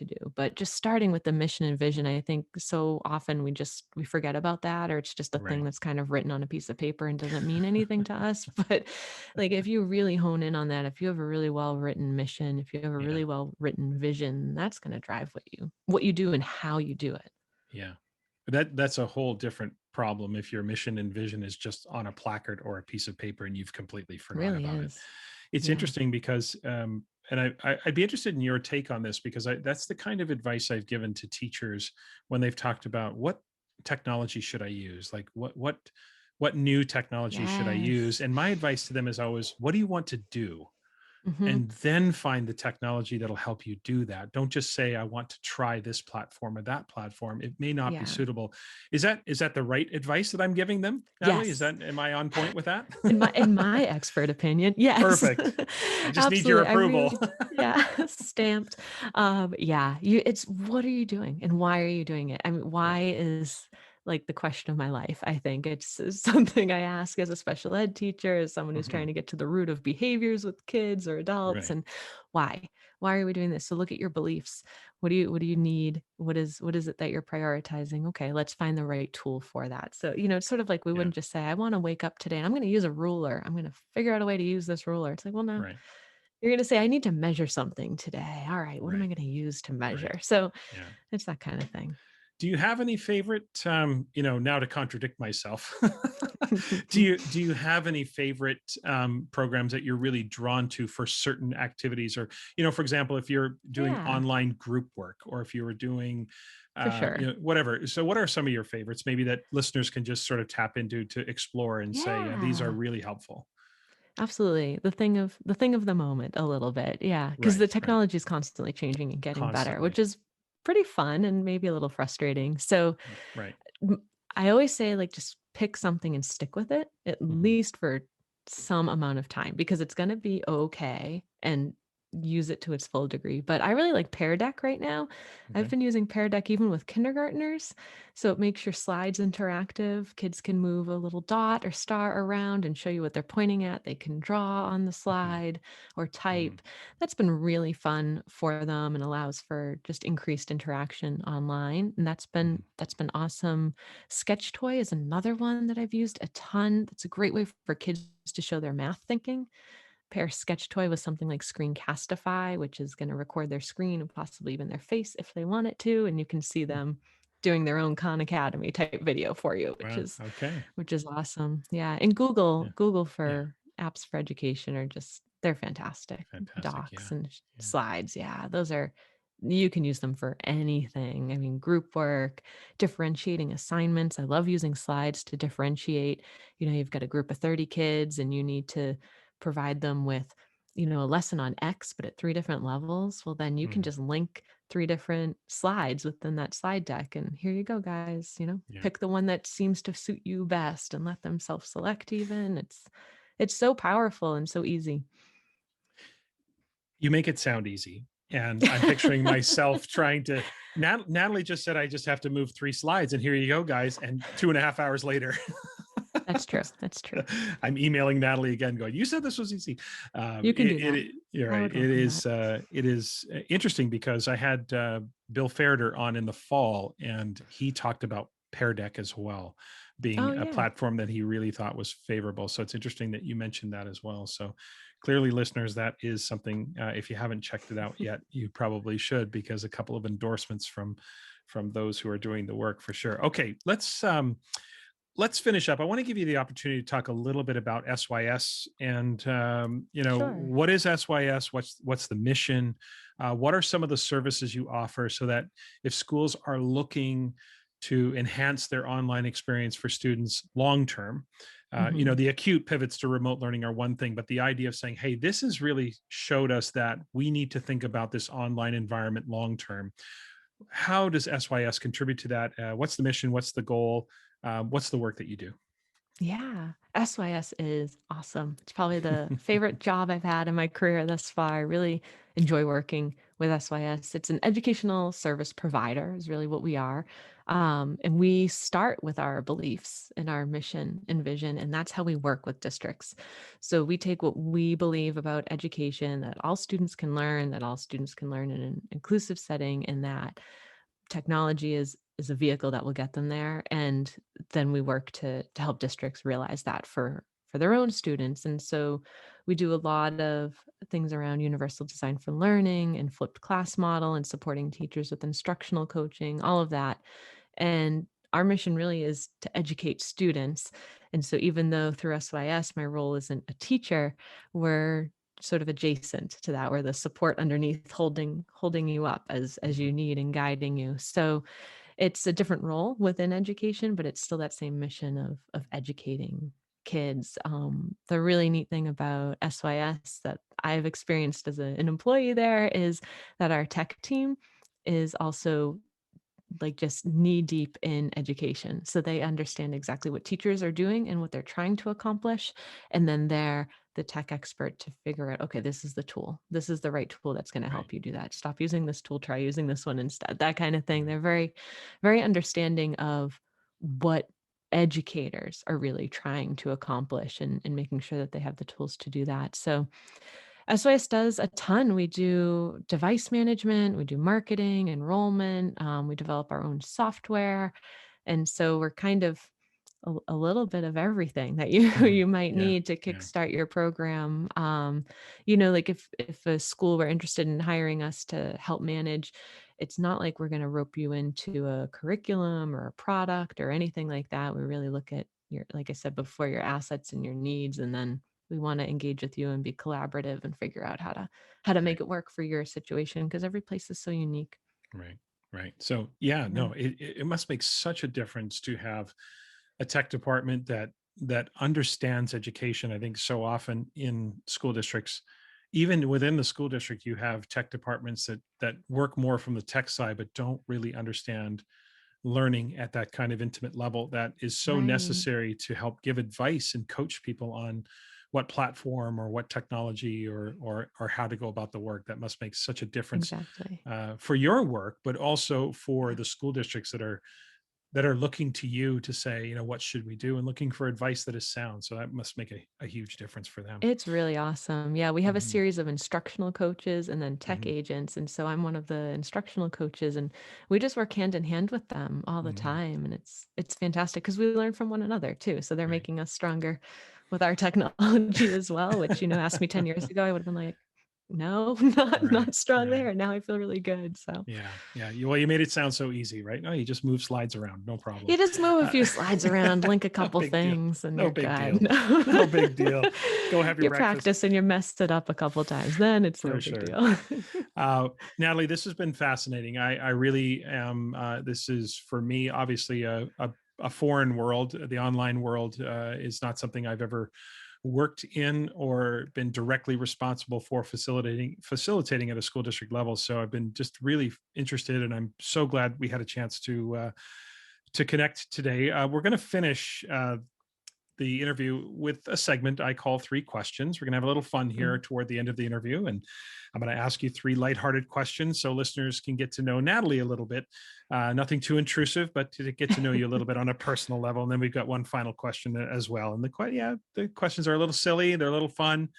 Speaker 2: do? But just starting with the mission and vision, I think so often we forget about that, or it's just a thing
Speaker 1: Right.
Speaker 2: that's kind of written on a piece of paper and doesn't mean anything to us. But like, if you really hone in on that, if you have a really well written mission, if you have a
Speaker 1: Yeah.
Speaker 2: really well written vision, that's going to drive what you do and how you do it.
Speaker 1: Yeah. That's a whole different problem if your mission and vision is just on a placard or a piece of paper and you've completely forgot
Speaker 2: Really
Speaker 1: about it.
Speaker 2: is.
Speaker 1: It's
Speaker 2: Yeah.
Speaker 1: interesting because, and I'd be interested in your take on this because that's the kind of advice I've given to teachers when they've talked about what technology should I use, like what new technology should I use,
Speaker 2: Yes.
Speaker 1: and my advice to them is always, what do you want to do?
Speaker 2: Hmm.
Speaker 1: And then find the technology that'll help you do that. Don't just say, I want to try this platform or that platform. It may not be
Speaker 2: Yeah.
Speaker 1: suitable. Is that the right advice that I'm giving them, Natalie?
Speaker 2: Yes.
Speaker 1: Am I on point with that?
Speaker 2: In my expert opinion, yes.
Speaker 1: Perfect. I just need your
Speaker 2: Absolutely. I
Speaker 1: approval.
Speaker 2: really yeah, stamped. Yeah, it's what are you doing and why are you doing it? I mean,
Speaker 1: Yeah.
Speaker 2: why is like the question of my life. I think it's something I ask as a special ed teacher, as someone who's
Speaker 1: Hmm.
Speaker 2: trying to get to the root of behaviors with kids or adults.
Speaker 1: Right.
Speaker 2: And why? Why are we doing this? So look at your beliefs. What do you need? What is it that you're prioritizing? Okay, let's find the right tool for that. So, it's sort of like we
Speaker 1: Yeah.
Speaker 2: wouldn't just say, I want to wake up today and I'm going to use a ruler. I'm going to figure out a way to use this ruler. It's like, well, no,
Speaker 1: Right.
Speaker 2: you're going to say, I need to measure something today. All right, what am I
Speaker 1: Right.
Speaker 2: going to use to
Speaker 1: Right.
Speaker 2: measure? So
Speaker 1: Yeah.
Speaker 2: it's that kind of thing.
Speaker 1: Do you have any favorite, now to contradict myself, do you have any favorite programs that you're really drawn to for certain activities? Or, for example, if you're doing
Speaker 2: Yeah,
Speaker 1: online group work, or if you were doing,
Speaker 2: for sure.
Speaker 1: whatever. So what are some of your favorites, maybe that listeners can just sort of tap into to explore and say, yeah, these are
Speaker 2: Yeah.
Speaker 1: really helpful?
Speaker 2: Absolutely. The thing of the moment a little bit. Yeah, because
Speaker 1: Right.
Speaker 2: the
Speaker 1: Right.
Speaker 2: technology is constantly changing and getting better,
Speaker 1: Constantly.
Speaker 2: which is pretty fun and maybe a little frustrating. So
Speaker 1: Right.
Speaker 2: I always say, like, just pick something and stick with it at
Speaker 1: Hmm.
Speaker 2: least for some amount of time because it's going to be okay and use it to its full degree. But I really like Pear Deck right now. I've
Speaker 1: Okay.
Speaker 2: been using Pear Deck even with kindergartners. So it makes your slides interactive. Kids can move a little dot or star around and show you what they're pointing at. They can draw on the
Speaker 1: Hmm.
Speaker 2: slide or
Speaker 1: Hmm.
Speaker 2: type. That's been really fun for them and allows for just increased interaction online. And that's been
Speaker 1: Hmm.
Speaker 2: that's been awesome. Sketch Toy is another one that I've used a ton. That's a great way for kids to show their math thinking. Pair Sketch Toy with something like Screencastify, which is going to record their screen and possibly even their face if they want it to, and you can see them doing their own Khan Academy type video for you, which
Speaker 1: Wow.
Speaker 2: is
Speaker 1: Okay.
Speaker 2: which is awesome. Yeah, and Google
Speaker 1: Yeah.
Speaker 2: Google
Speaker 1: Yeah.
Speaker 2: for apps for education are just they're fantastic.
Speaker 1: Fantastic. Yeah.
Speaker 2: Docs and
Speaker 1: Yeah.
Speaker 2: slides, yeah, those are you can use them for anything. I mean, group work, differentiating assignments. I love using slides to differentiate. You've got a group of 30 kids and you need to provide them with, a lesson on X, but at 3 different levels. Well, then you can
Speaker 1: Mm,
Speaker 2: just link 3 different slides within that slide deck. And here you go, guys.
Speaker 1: yeah.
Speaker 2: Pick the one that seems to suit you best and let them self-select even. It's so powerful and so easy.
Speaker 1: You make it sound easy. And I'm picturing myself trying to. Natalie just said I just have to move 3 slides, and here you go, guys. And 2.5 hours later,
Speaker 2: That's true. That's true.
Speaker 1: I'm emailing Natalie again, going, "You said this was easy."
Speaker 2: You can do that.
Speaker 1: You're
Speaker 2: I
Speaker 1: right.
Speaker 2: would welcome that.
Speaker 1: It is interesting because I had Bill Fairder on in the fall, and he talked about Pear Deck as well
Speaker 2: Oh,
Speaker 1: being a
Speaker 2: yeah.
Speaker 1: platform that he really thought was favorable. So it's interesting that you mentioned that as well. So clearly, listeners, that is something. If you haven't checked it out yet, you probably should, because a couple of endorsements from those who are doing the work for sure. Okay, let's finish up. I want to give you the opportunity to talk a little bit about SYS and
Speaker 2: Sure.
Speaker 1: what is SYS? What's the mission? What are some of the services you offer so that if schools are looking to enhance their online experience for students long term,
Speaker 2: Mhm.
Speaker 1: the acute pivots to remote learning are one thing, but the idea of saying, hey, this has really showed us that we need to think about this online environment long term. How does SYS contribute to that? What's the mission? What's the goal? What's the work that you do?
Speaker 2: Yeah, SYS is awesome. It's probably the favorite job I've had in my career thus far. I really enjoy working with SYS. It's an educational service provider, is really what we are. And we start with our beliefs and our mission and vision, and that's how we work with districts. So we take what we believe about education, that all students can learn, that all students can learn in an inclusive setting, and that technology is a vehicle that will get them there, and then we work to help districts realize that for their own students. And so we do a lot of things around universal design for learning and flipped class model and supporting teachers with instructional coaching, all of that. And our mission really is to educate students. And so even though through SYS my role isn't a teacher, we're sort of adjacent to that. We're the support underneath, holding you up as
Speaker 1: Mhm.
Speaker 2: you need and guiding you. So it's a different role within education, but it's still that same mission of educating kids. The really neat thing about SYS that I've experienced as an employee there is that our tech team is also like just knee deep in education. So they understand exactly what teachers are doing and what they're trying to accomplish. And then they're the tech expert to figure out, okay, this is the tool. This is the right tool that's going to
Speaker 1: Right.
Speaker 2: help you do that. Stop using this tool, try using this one instead, that kind of thing.
Speaker 1: Right.
Speaker 2: They're very, very understanding of what educators are really trying to accomplish and making sure that they have the tools to do that. So SOS does a ton. We do device management, we do marketing, enrollment, we develop our own software. And so we're kind of a little bit of everything that you
Speaker 1: Mhm.
Speaker 2: you might
Speaker 1: Yeah.
Speaker 2: need to
Speaker 1: Yeah.
Speaker 2: kickstart your program. Like if a school were interested in hiring us to help manage, it's not like we're going to rope you into a curriculum or a product or anything like that. We really look at your, like I said before, your assets and your needs, and then we want to engage with you and be collaborative and figure out how to
Speaker 1: Right.
Speaker 2: make it work for your situation, because every place is so unique.
Speaker 1: Right. Right. So yeah,
Speaker 2: Yeah.
Speaker 1: no, it must make such a difference to have a tech department that understands education. I think so often in school districts, even within the school district, you have tech departments that work more from the tech side, but don't really understand learning at that kind of intimate level that is so
Speaker 2: Right.
Speaker 1: necessary to help give advice and coach people on what platform or what technology or how to go about the work. That must make such a difference
Speaker 2: Exactly.
Speaker 1: for your work, but also for the school districts that are looking to you to say, what should we do, and looking for advice that is sound. So that must make a huge difference for them.
Speaker 2: It's really awesome. Yeah, we have a
Speaker 1: Hmm.
Speaker 2: series of instructional coaches and then tech
Speaker 1: Hmm.
Speaker 2: agents. And so I'm one of the instructional coaches, and we just work hand in hand with them all the
Speaker 1: Hmm.
Speaker 2: time. And it's fantastic because we learn from one another too. So they're
Speaker 1: Right.
Speaker 2: making us stronger with our technology as well, which, ask me 10 years ago, I would have been like, no,
Speaker 1: Right.
Speaker 2: not strong
Speaker 1: Right.
Speaker 2: there. Now I feel really good. So
Speaker 1: Yeah. Yeah. Well, you made it sound so easy, right? No, you just move slides around. No problem.
Speaker 2: you just move a
Speaker 1: Uh,
Speaker 2: few slides around, link a
Speaker 1: no
Speaker 2: couple
Speaker 1: big deal.
Speaker 2: things, and
Speaker 1: No
Speaker 2: you're
Speaker 1: big
Speaker 2: good.
Speaker 1: deal. No big deal. Go have your
Speaker 2: You
Speaker 1: breakfast.
Speaker 2: practice and you messed it up a couple times. Then it's
Speaker 1: For
Speaker 2: no big
Speaker 1: sure.
Speaker 2: deal.
Speaker 1: Natalie, this has been fascinating. I really am. This is for me, obviously, a foreign world. The online world is not something I've ever worked in or been directly responsible for facilitating at a school district level. So I've been just really interested, and I'm so glad we had a chance to connect today. We're going to finish the interview with a segment I call 3 questions. We're going to have a little fun here toward the end of the interview. And I'm going to ask you 3 lighthearted questions so listeners can get to know Natalie a little bit. Nothing too intrusive, but to get to know you a little bit on a personal level. And then we've got one final question as well. And the questions are a little silly. They're a little fun.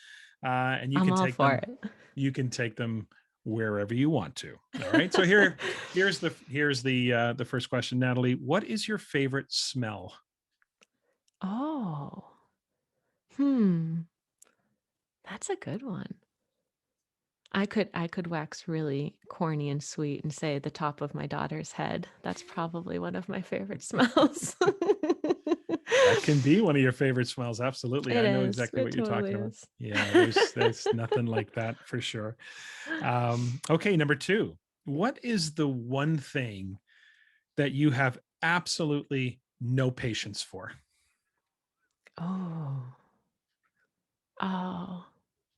Speaker 1: And you
Speaker 2: I'm
Speaker 1: can
Speaker 2: all
Speaker 1: take
Speaker 2: for
Speaker 1: them.
Speaker 2: it.
Speaker 1: You can take them wherever you want to. All right. So here's the first question, Natalie. What is your favorite smell?
Speaker 2: Oh, that's a good one. I could wax really corny and sweet and say the top of my daughter's head. That's probably one of my favorite smells.
Speaker 1: That can be one of your favorite smells. Absolutely.
Speaker 2: It
Speaker 1: I know
Speaker 2: is.
Speaker 1: exactly
Speaker 2: It
Speaker 1: what you're
Speaker 2: totally
Speaker 1: talking about.
Speaker 2: is.
Speaker 1: Yeah, there's nothing like that for sure. Okay, number 2. What is the one thing that you have absolutely no patience for?
Speaker 2: Oh. Oh,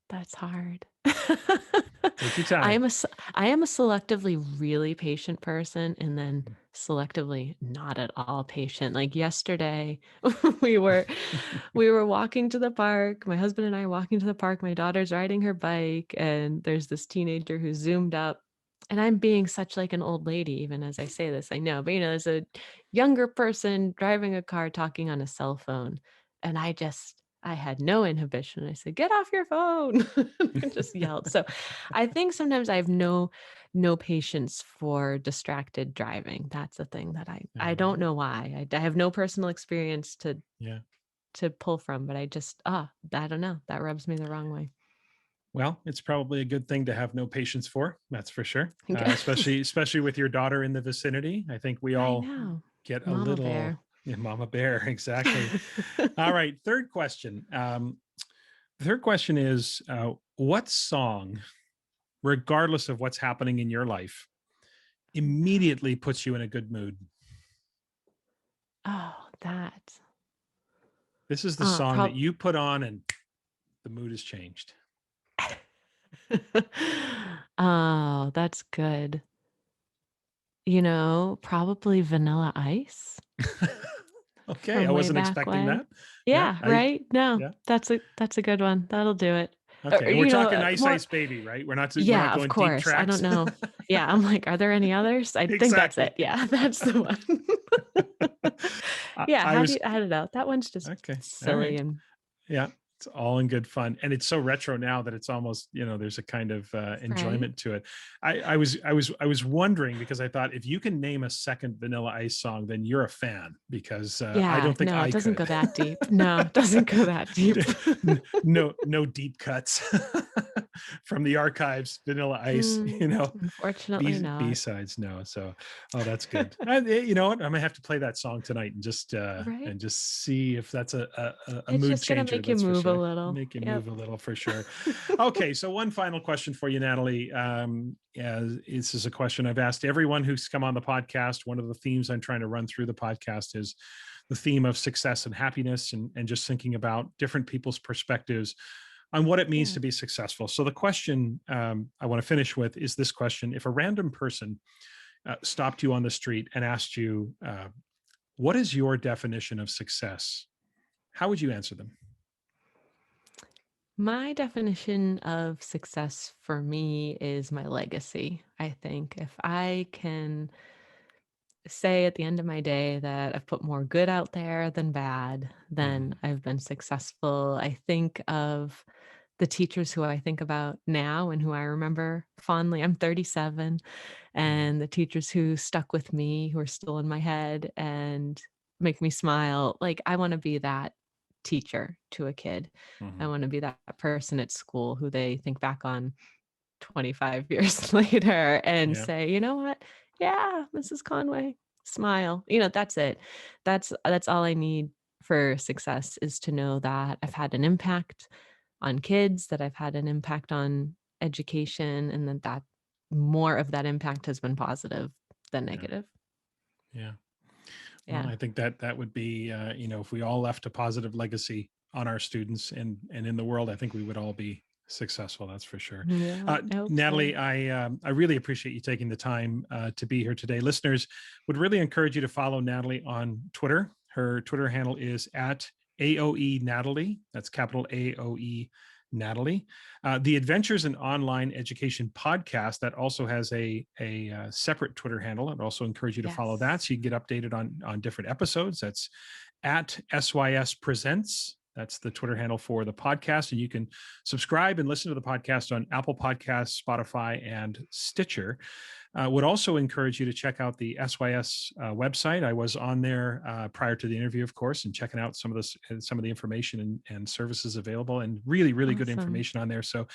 Speaker 2: that's hard.
Speaker 1: Take your
Speaker 2: I
Speaker 1: time.
Speaker 2: am I am a selectively really patient person and then selectively not at all patient. Like yesterday, we were we were walking to the park. My husband and I walking to the park. My daughter's riding her bike, and there's this teenager who zoomed up. And I'm being such like an old lady, even as I say this, I know, but there's a younger person driving a car talking on a cell phone. And I had no inhibition. I said, "Get off your phone." I just yelled. So I think sometimes I have no patience for distracted driving. That's a thing that I
Speaker 1: Yeah.
Speaker 2: don't know why. I have no personal experience
Speaker 1: Yeah.
Speaker 2: to pull from, but I just I don't know. That rubs me the wrong way.
Speaker 1: Well, it's probably a good thing to have no patience for. That's for sure.
Speaker 2: Yes.
Speaker 1: Especially with your daughter in the vicinity. I think we
Speaker 2: I
Speaker 1: all
Speaker 2: know.
Speaker 1: get a
Speaker 2: Mama
Speaker 1: little
Speaker 2: bear.
Speaker 1: yeah, mama bear. Exactly. All right. Third question. The third question is what song, regardless of what's happening in your life, immediately puts you in a good mood?
Speaker 2: Oh, that.
Speaker 1: This is the song that
Speaker 2: Prob
Speaker 1: you put on and the mood has changed.
Speaker 2: Oh, that's good. Probably Vanilla Ice
Speaker 1: Okay. I
Speaker 2: from way
Speaker 1: wasn't
Speaker 2: back
Speaker 1: expecting
Speaker 2: when.
Speaker 1: that. Yeah.
Speaker 2: Yeah, right? No,
Speaker 1: Yeah.
Speaker 2: that's a good one. That'll do it.
Speaker 1: Okay. And we're talking Ice
Speaker 2: More.
Speaker 1: Ice Baby, right? We're not
Speaker 2: Yeah, of
Speaker 1: going deep
Speaker 2: course. I don't
Speaker 1: tracks.
Speaker 2: know. Yeah, I'm like, are there any others? I think that's
Speaker 1: Exactly.
Speaker 2: it. Yeah, that's the one. Yeah,
Speaker 1: I was
Speaker 2: I don't know. That one's just
Speaker 1: okay. All
Speaker 2: silly
Speaker 1: right.
Speaker 2: and
Speaker 1: Yeah, it's all in good fun, and it's so retro now that it's almost there's a kind of
Speaker 2: right.
Speaker 1: enjoyment to it. I was wondering because I thought if you can name a second Vanilla Ice song, then you're a fan because I
Speaker 2: Yeah,
Speaker 1: don't think
Speaker 2: no, it
Speaker 1: I
Speaker 2: doesn't
Speaker 1: could.
Speaker 2: go that deep. No, it doesn't go that deep.
Speaker 1: No deep cuts from the archives. Vanilla Ice,
Speaker 2: Unfortunately
Speaker 1: B
Speaker 2: not.
Speaker 1: sides. No, so oh, that's good. You know what? I'm gonna have to play that song tonight
Speaker 2: Right?
Speaker 1: and just see if that's a
Speaker 2: It's
Speaker 1: mood
Speaker 2: just gonna
Speaker 1: changer.
Speaker 2: make you
Speaker 1: That's for
Speaker 2: move a
Speaker 1: sure.
Speaker 2: little.
Speaker 1: Make you
Speaker 2: Yep.
Speaker 1: move a little for sure. Okay, so one final question for you, Natalie. Yeah, this is a question I've asked everyone who's come on the podcast. One of the themes I'm trying to run through the podcast is the theme of success and happiness, and just thinking about different people's perspectives on what it means
Speaker 2: Yeah.
Speaker 1: to be successful. So the question I want to finish with is this question: if a random person stopped you on the street and asked you, "What is your definition of success?" How would you answer them?
Speaker 2: My definition of success for me is my legacy. I think if I can say at the end of my day that I've put more good out there than bad, then
Speaker 1: Mhm.
Speaker 2: I've been successful. I think of the teachers who I think about now and who I remember fondly. I'm 37,
Speaker 1: Mhm.
Speaker 2: and the teachers who stuck with me, who are still in my head and make me smile. Like, I want to be that teacher to a kid. I
Speaker 1: Mhm.
Speaker 2: want to be that person at school who they think back on 25 years later and
Speaker 1: Yeah.
Speaker 2: say, you know what? Yeah, Mrs. Conway, smile. That's it. That's all I need for success, is to know that I've had an impact on kids, that I've had an impact on education, and that more of that impact has been positive than
Speaker 1: Yeah.
Speaker 2: negative.
Speaker 1: Yeah. Well,
Speaker 2: Yeah.
Speaker 1: I think that that would be, if we all left a positive legacy on our students and in the world, I think we would all be successful. That's for sure.
Speaker 2: Yeah, I hope so.
Speaker 1: Natalie, I really appreciate you taking the time to be here today. Listeners would really encourage you to follow Natalie on Twitter. Her Twitter handle is at AOE Natalie. That's capital AOE Natalie. The Adventures in Online Education podcast, that also has a separate Twitter handle. I'd also encourage you to follow that
Speaker 2: Yes.
Speaker 1: so you can get updated on different episodes. That's at SYS Presents. That's the Twitter handle for the podcast. And you can subscribe and listen to the podcast on Apple Podcasts, Spotify, and Stitcher. Would also encourage you to check out the SYS website. I was on there prior to the interview, of course, and checking out some of the information and services available, and really, really good
Speaker 2: Awesome.
Speaker 1: information on there. So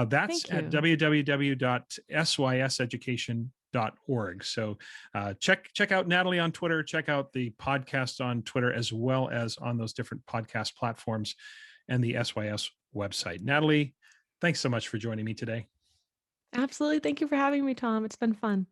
Speaker 1: that's
Speaker 2: Thank
Speaker 1: at
Speaker 2: you.
Speaker 1: www.syseducation.org. So check out Natalie on Twitter, check out the podcast on Twitter, as well as on those different podcast platforms and the SYS website. Natalie, thanks so much for joining me today.
Speaker 2: Absolutely. Thank you for having me, Tom. It's been fun.